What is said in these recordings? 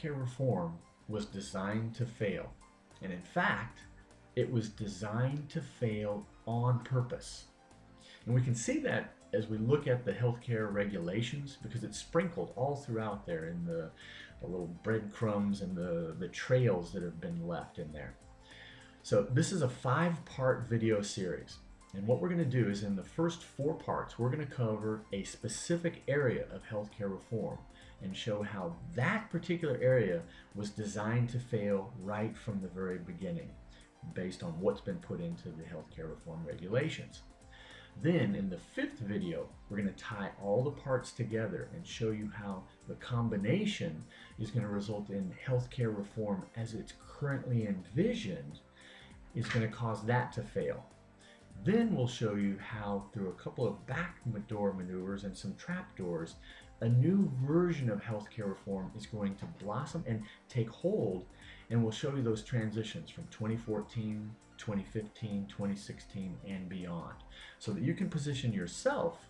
healthcare reform was designed to fail. And in fact, it was designed to fail on purpose. And we can see that as we look at the healthcare regulations, because it's sprinkled all throughout there in the little breadcrumbs and the trails that have been left in there. So this is a 5-part video series. And what we're going to do is in the first 4 parts, we're going to cover a specific area of healthcare reform and show how that particular area was designed to fail right from the very beginning, based on what's been put into the healthcare reform regulations. Then in the 5th video, we're going to tie all the parts together and show you how the combination is going to result in healthcare reform as it's currently envisioned is going to cause that to fail. Then we'll show you how, through a couple of backdoor maneuvers and some trapdoors, a new version of healthcare reform is going to blossom and take hold, and we'll show you those transitions from 2014, 2015, 2016, and beyond, so that you can position yourself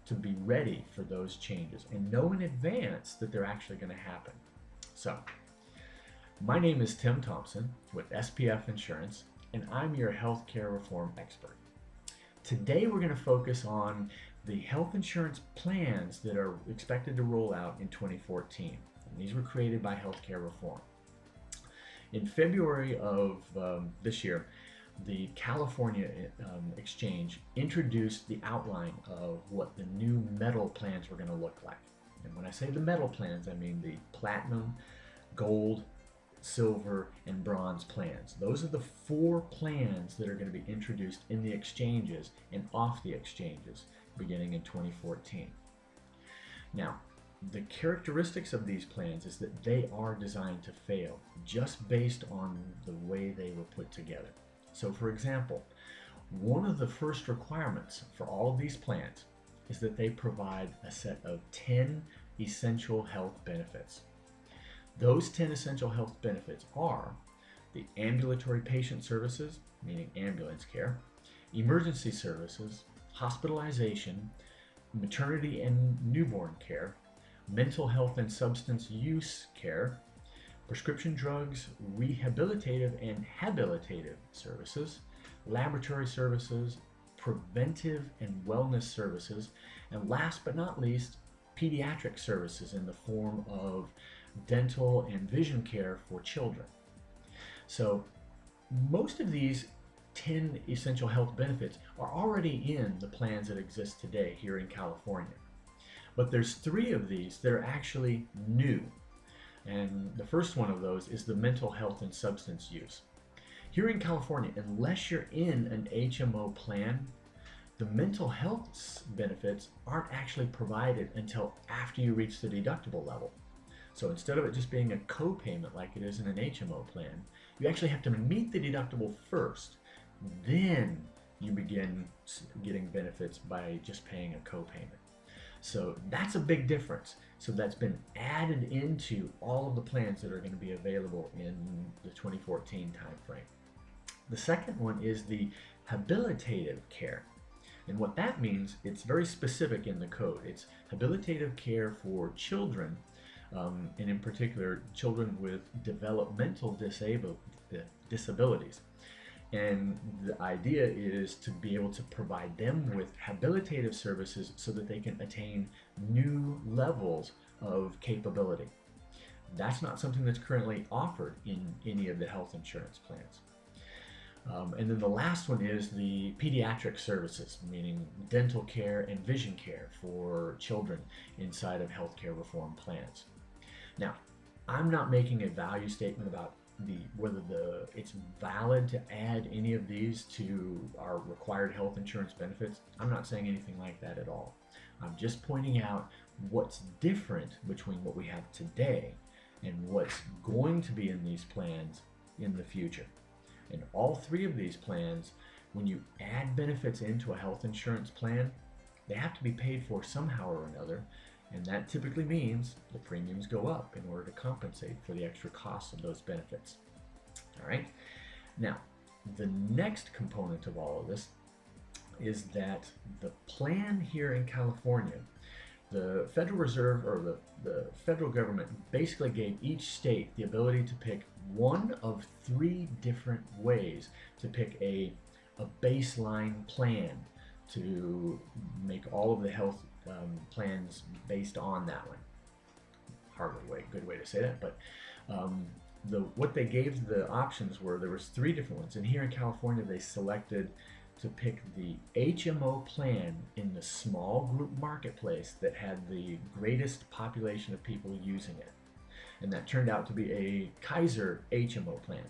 to be ready for those changes and know in advance that they're actually going to happen. So, my name is Tim Thompson with SPF Insurance, and I'm your healthcare reform expert. Today we're going to focus on the health insurance plans that are expected to roll out in 2014. And these were created by healthcare reform. In February of this year, the California Exchange introduced the outline of what the new metal plans were going to look like. And when I say the metal plans, I mean the platinum, gold, silver, and bronze plans. Those are the 4 plans that are going to be introduced in the exchanges and off the exchanges beginning in 2014. Now, the characteristics of these plans is that they are designed to fail just based on the way they were put together. So for example, one of the first requirements for all of these plans is that they provide a set of 10 essential health benefits. Those 10 essential health benefits are the ambulatory patient services, meaning ambulance care, emergency services, hospitalization, maternity and newborn care, mental health and substance use care, prescription drugs, rehabilitative and habilitative services, laboratory services, preventive and wellness services, and last but not least, pediatric services in the form of dental and vision care for children. So most of these 10 essential health benefits are already in the plans that exist today here in California. But there's 3 of these that are actually new. And the first one of those is the mental health and substance use. Here in California, unless you're in an HMO plan, the mental health benefits aren't actually provided until after you reach the deductible level. So instead of it just being a co-payment like it is in an HMO plan, you actually have to meet the deductible first. Then you begin getting benefits by just paying a co-payment. So that's a big difference. So that's been added into all of the plans that are going to be available in the 2014 timeframe. The second one is the habilitative care. And what that means, it's very specific in the code. It's habilitative care for children, and in particular, children with developmental disabilities. And the idea is to be able to provide them with habilitative services so that they can attain new levels of capability. That's not something that's currently offered in any of the health insurance plans. And then the last one is the pediatric services, meaning dental care and vision care for children inside of healthcare reform plans. Now, I'm not making a value statement about whether it's valid to add any of these to our required health insurance benefits. I'm not saying anything like that at all. I'm just pointing out what's different between what we have today and what's going to be in these plans in the future. And all 3 of these plans, when you add benefits into a health insurance plan, they have to be paid for somehow or another. And that typically means the premiums go up in order to compensate for the extra costs of those benefits. All right. Now, the next component of all of this is that the plan here in California The Federal Reserve, or the federal government, basically gave each state the ability to pick one of 3 different ways to pick a baseline plan to make all of the health plans based on that one. Hardly good way to say that, but what they gave the options were, there was 3 different ones, and here in California they selected to pick the HMO plan in the small group marketplace that had the greatest population of people using it. And that turned out to be a Kaiser HMO plan.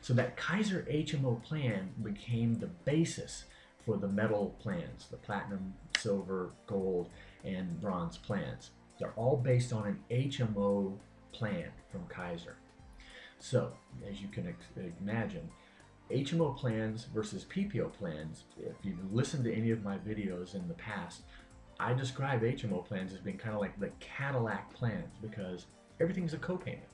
So that Kaiser HMO plan became the basis for the metal plans, the platinum, silver, gold, and bronze plans. They're all based on an HMO plan from Kaiser. So, as you can imagine, HMO plans versus PPO plans, if you've listened to any of my videos in the past, I describe HMO plans as being kind of like the Cadillac plans, because everything's a copayment.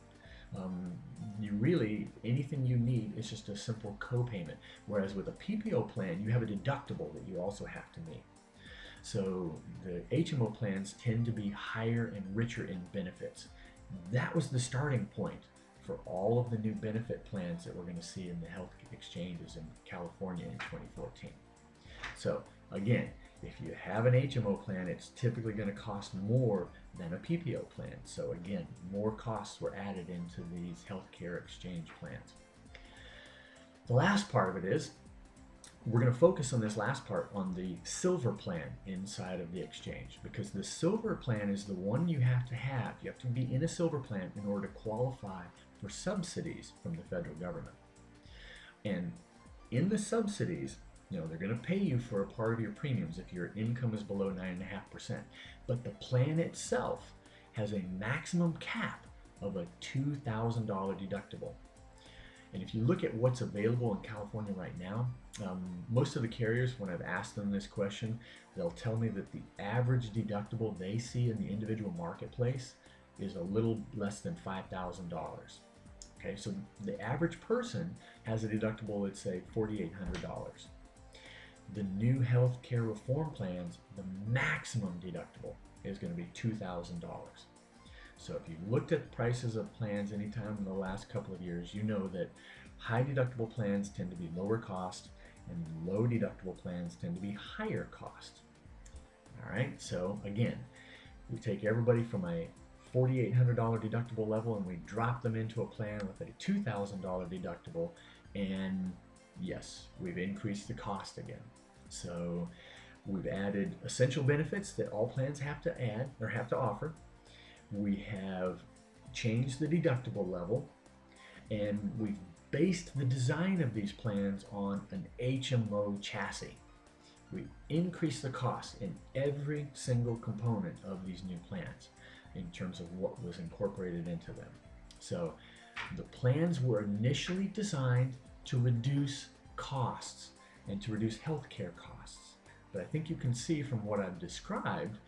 Anything you need is just a simple copayment. Whereas with a PPO plan, you have a deductible that you also have to meet. So the HMO plans tend to be higher and richer in benefits. That was the starting point for all of the new benefit plans that we're going to see in the health exchanges in California in 2014. So again, if you have an HMO plan, it's typically going to cost more than a PPO plan. So again, more costs were added into these healthcare exchange plans. The last part of it is, we're going to focus on this last part on the silver plan inside of the exchange, because the silver plan is the one you have to have. You have to be in a silver plan in order to qualify for subsidies from the federal government. And in the subsidies, they're going to pay you for a part of your premiums if your income is below 9.5%. But the plan itself has a maximum cap of a $2,000 deductible. And if you look at what's available in California right now, most of the carriers, when I've asked them this question, they'll tell me that the average deductible they see in the individual marketplace is a little less than $5,000. Okay, so the average person has a deductible, let's say $4,800. The new health care reform plans, the maximum deductible is going to be $2,000. So if you've looked at prices of plans anytime in the last couple of years, you know that high deductible plans tend to be lower cost and low deductible plans tend to be higher cost. All right, so again, we take everybody from a $4,800 deductible level and we drop them into a plan with a $2,000 deductible, and yes, we've increased the cost again. So we've added essential benefits that all plans have to add or have to offer. We have changed the deductible level, and we've based the design of these plans on an HMO chassis. We increased the cost in every single component of these new plans in terms of what was incorporated into them. So the plans were initially designed to reduce costs and to reduce healthcare costs. But I think you can see from what I've described,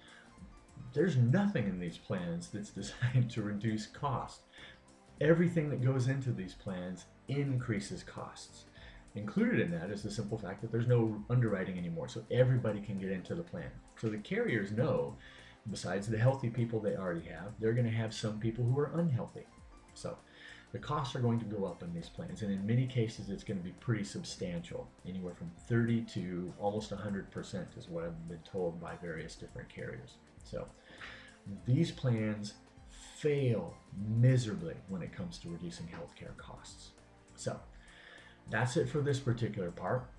there's nothing in these plans that's designed to reduce cost. Everything that goes into these plans increases costs. Included in that is the simple fact that there's no underwriting anymore, so everybody can get into the plan. So the carriers know, besides the healthy people they already have, they're going to have some people who are unhealthy. So the costs are going to go up in these plans, and in many cases it's going to be pretty substantial, anywhere from 30 to almost 100% is what I've been told by various different carriers. So these plans fail miserably when it comes to reducing healthcare costs. So that's it for this particular part.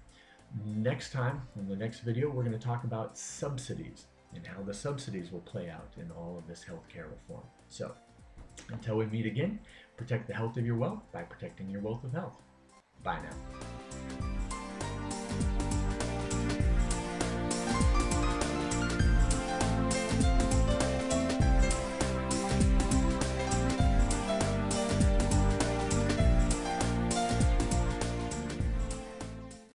Next time, in the next video, we're going to talk about subsidies and how the subsidies will play out in all of this healthcare reform. So until we meet again, protect the health of your wealth by protecting your wealth of health. Bye now.